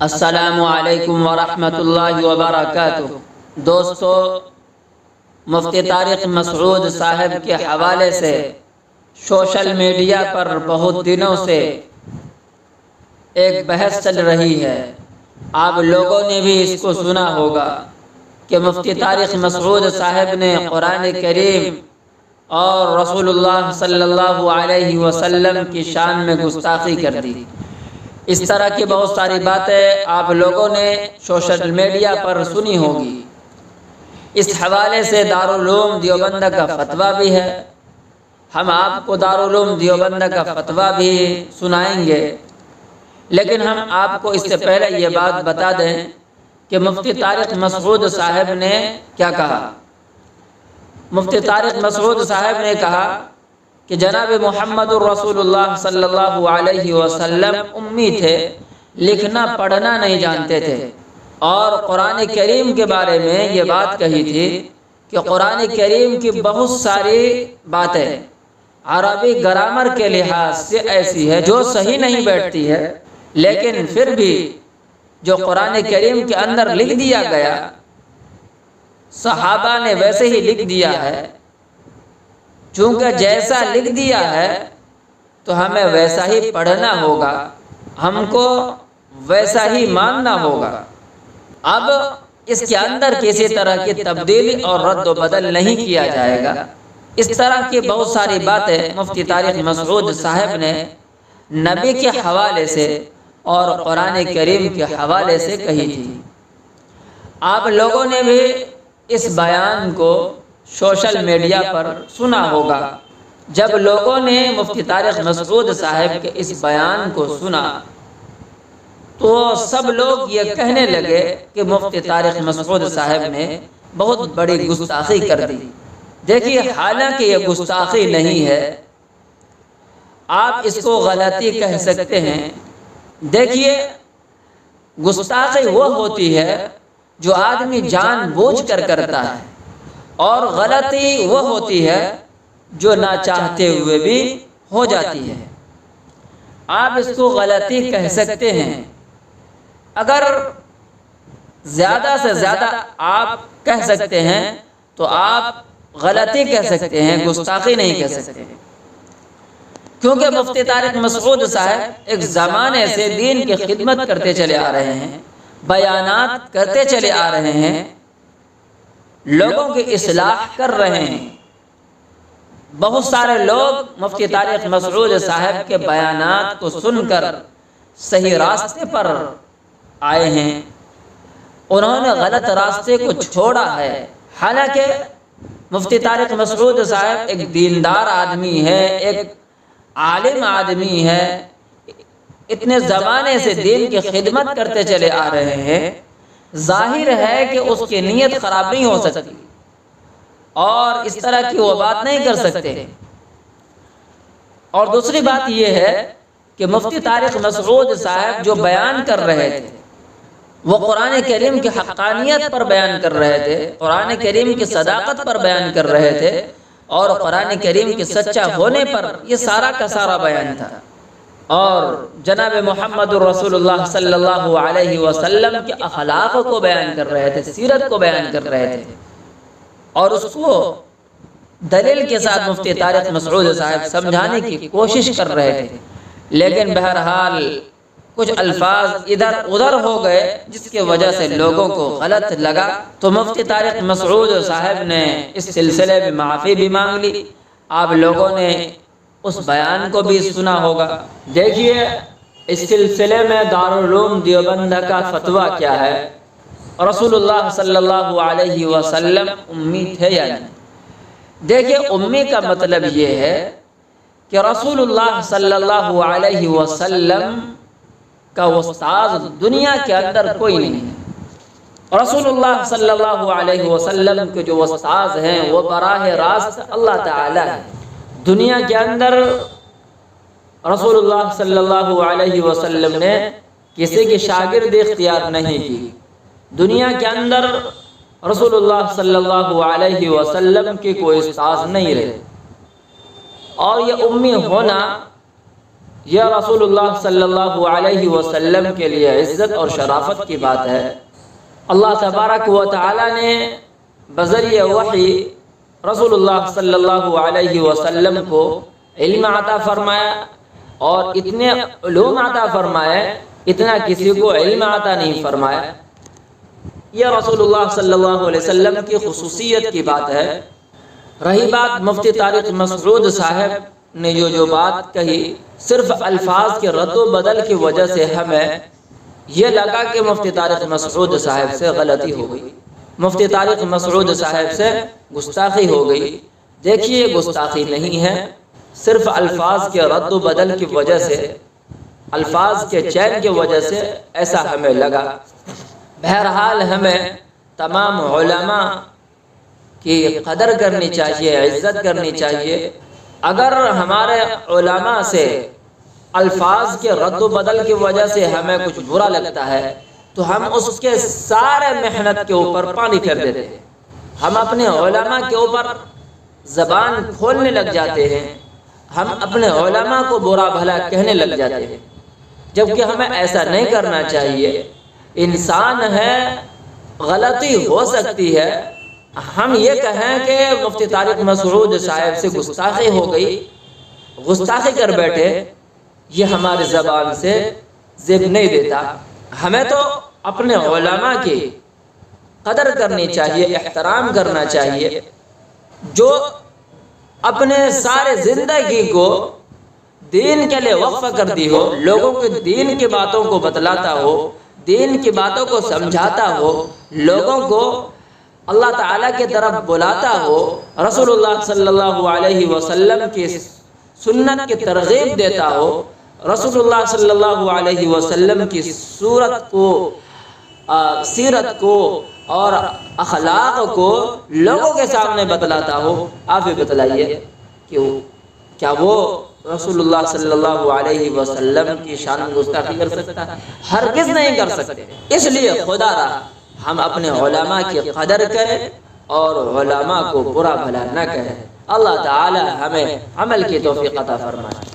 السلام علیکم ورحمۃ اللہ وبرکاتہ۔ دوستو، مفتی طارق مسعود صاحب کے حوالے سے سوشل میڈیا پر بہت دنوں سے ایک بحث چل رہی ہے۔ آپ لوگوں نے بھی اس کو سنا ہوگا کہ مفتی طارق مسعود صاحب نے قرآن کریم اور رسول اللہ صلی اللہ علیہ وسلم کی شان میں گستاخی کر دی۔ اس طرح کی بہت ساری باتیں آپ لوگوں نے سوشل میڈیا پر سنی ہوگی۔ اس حوالے سے دارالعلوم دیوبند کا فتویٰ بھی ہے۔ ہم آپ کو دارالعلوم دیوبند کا فتویٰ بھی سنائیں گے، لیکن ہم آپ کو اس سے پہلے یہ بات بتا دیں کہ مفتی طارق مسعود صاحب نے کیا کہا۔ مفتی طارق مسعود صاحب نے کہا کہ جناب محمد الرسول اللہ صلی اللہ علیہ وسلم امی تھے، لکھنا پڑھنا نہیں جانتے تھے، اور قرآن کریم کے بارے میں یہ بات کہی تھی کہ قرآن کریم کی بہت ساری باتیں عربی گرامر کے لحاظ سے ایسی ہے جو صحیح نہیں بیٹھتی ہے، لیکن پھر بھی جو قرآن کریم کے اندر لکھ دیا گیا صحابہ نے ویسے ہی لکھ دیا ہے۔ چونکہ جیسا لکھ دیا ہے تو ہمیں ویسا ہی پڑھنا ہوگا، ہم کو ویسا ہی ماننا ہوگا۔ اب اس کے اندر کسی طرح کی تبدیلی اور رد و بدل نہیں کیا جائے گا۔ اس طرح کی بہت ساری باتیں مفتی طارق مسعود صاحب نے نبی کے حوالے سے اور قرآن کریم کے حوالے سے کہی تھی۔ آپ لوگوں نے بھی اس بیان کو سوشل میڈیا پر سنا ہوگا۔ جب لوگوں نے مفتی طارق مسعود صاحب کے اس بیان کو سنا تو سب لوگ یہ کہنے لگے کہ مفتی طارق مسعود صاحب نے بہت بڑی گستاخی کر دی۔ دیکھیے، حالانکہ یہ گستاخی نہیں ہے، آپ اس کو غلطی کہہ سکتے ہیں۔ دیکھیے، گستاخی وہ ہوتی ہے جو آدمی جان بوجھ کر کرتا ہے، اور غلطی وہ ہوتی ہے جو نہ چاہتے ہوئے بھی ہو جاتی ہے۔ آپ اس کو غلطی کہہ سکتے ہیں۔ اگر زیادہ سے زیادہ آپ کہہ سکتے ہیں تو آپ غلطی کہہ سکتے ہیں، گستاخی نہیں کہہ سکتے، کیونکہ مفتی طارق مسعود صاحب ایک زمانے سے دین کی خدمت کرتے چلے آ رہے ہیں، بیانات کرتے چلے آ رہے ہیں، لوگوں کی اصلاح کر رہے ہیں۔ بہت سارے لوگ مفتی طارق مسعود صاحب کے بیانات کو سن کر صحیح راستے پر آئے ہیں، انہوں نے غلط راستے کو چھوڑا ہے۔ حالانکہ مفتی طارق مسعود صاحب ایک دیندار آدمی ہے، ایک عالم آدمی ہے، اتنے زمانے سے دین کی خدمت کرتے چلے آ رہے ہیں، ظاہر ہے کہ اس کی نیت خراب نہیں ہو سکتی، اور اس طرح کی وہ بات نہیں کر سکتے۔ اور دوسری بات یہ ہے کہ مفتی طارق مسعود صاحب جو بیان کر رہے تھے وہ قرآن کریم کی حقانیت پر بیان کر رہے تھے، قرآن کریم کی صداقت پر بیان کر رہے تھے، اور قرآن کریم کے سچا ہونے پر یہ سارا کا سارا بیان تھا، اور جناب محمد رسول اللہ صلی اللہ علیہ وسلم کے اخلاق کو بیان کر رہے تھے، سیرت کو بیان کر رہے تھے، اور اس کو دلیل کے ساتھ مفتی طارق مسعود صاحب سمجھانے کی کوشش کر رہے تھے۔ لیکن بہرحال کچھ الفاظ ادھر ادھر ہو گئے جس کی وجہ سے لوگوں کو غلط لگا، تو مفتی طارق مسعود صاحب نے اس سلسلے میں معافی بھی مانگ لی۔ آپ لوگوں نے اس بیان کو بھی سنا ہوگا۔ دیکھیے، اس سلسلے میں دارالعلوم دیوبند کا فتویٰ کیا ہے، رسول اللہ صلی اللہ علیہ وسلم امی تھے یا نہیں۔ دیکھیے، امی کا مطلب یہ ہے کہ رسول اللہ صلی اللہ علیہ وسلم کا استاذ دنیا کے اندر کوئی نہیں ہے۔ رسول اللہ صلی اللہ علیہ وسلم کے جو استاذ ہیں وہ براہ راست اللہ تعالی ہے۔ دنیا کے اندر رسول اللہ صلی اللہ علیہ وسلم نے کسی کی شاگردی اختیار نہیں کی۔ دنیا کے اندر رسول اللہ صلی اللہ علیہ وسلم کی کوئی استاذ نہیں رہے، اور یہ امی ہونا یہ رسول اللہ صلی اللہ علیہ وسلم کے لیے عزت اور شرافت کی بات ہے۔ اللہ تبارک و تعالی نے بذریعہ وحی رسول اللہ صلی اللہ علیہ وسلم کو علم عطا فرمایا، اور اتنے علوم عطا فرمائے اتنا کسی کو علم عطا نہیں فرمایا۔ یہ رسول اللہ صلی اللہ علیہ وسلم کی خصوصیت کی بات ہے۔ رہی بات مفتی طارق مسعود صاحب نے جو بات کہی، صرف الفاظ کے رد و بدل کی وجہ سے ہمیں یہ لگا کہ مفتی طارق مسعود صاحب سے غلطی ہو گئی، مفتی طارق مسعود صاحب سے گستاخی ہو گئی۔ دیکھیے گستاخی نہیں ہے، صرف الفاظ کے رد و بدل کی وجہ سے، الفاظ کے چین کی وجہ سے ایسا ہمیں لگا۔ بہرحال ہمیں تمام علماء کی قدر کرنی چاہیے، عزت کرنی چاہیے۔ اگر ہمارے علماء سے الفاظ کے رد و بدل کی وجہ سے ہمیں کچھ برا لگتا ہے تو ہم اس کے سارے محنت کے اوپر پانی پھیر دیتے ہیں، ہم اپنے علماء کے اوپر زبان کھولنے لگ جاتے ہیں، ہم اپنے علماء کو برا بھلا کہنے لگ جاتے ہیں، جبکہ ہمیں ایسا نہیں کرنا چاہیے۔ انسان ہے، غلطی ہو سکتی ہے۔ ہم یہ کہیں کہ مفتی طارق مسعود صاحب سے گستاخی ہو گئی، گستاخی کر بیٹھے، یہ ہماری زبان سے زب نہیں دیتا۔ ہمیں تو اپنے علماء کی قدر کرنی چاہیے، احترام کرنا چاہیے، جو اپنے سارے زندگی کو دین کے لیے وقف کر دی ہو، لوگوں کو دین کی باتوں کو بتلاتا ہو، دین کی باتوں کو سمجھاتا ہو، لوگوں کو اللہ تعالیٰ کی طرف بلاتا ہو، رسول اللہ صلی اللہ علیہ وسلم کی سنت کی ترغیب دیتا ہو، رسول اللہ صلی اللہ علیہ وسلم کی صورت کو، سیرت کو اور اخلاق کو لوگوں کے سامنے بتلاتا ہو۔ آپ بھی بتلائیے کہ کیا وہ رسول اللہ صلی اللہ علیہ وسلم کی شان میں گستاخی کر سکتا ہے؟ ہرگز نہیں کر سکتے۔ اس لیے خدا را ہم اپنے علماء کی قدر کریں اور علماء کو برا بھلا نہ کہیں۔ اللہ تعالی ہمیں عمل کی توفیق عطا فرمائے۔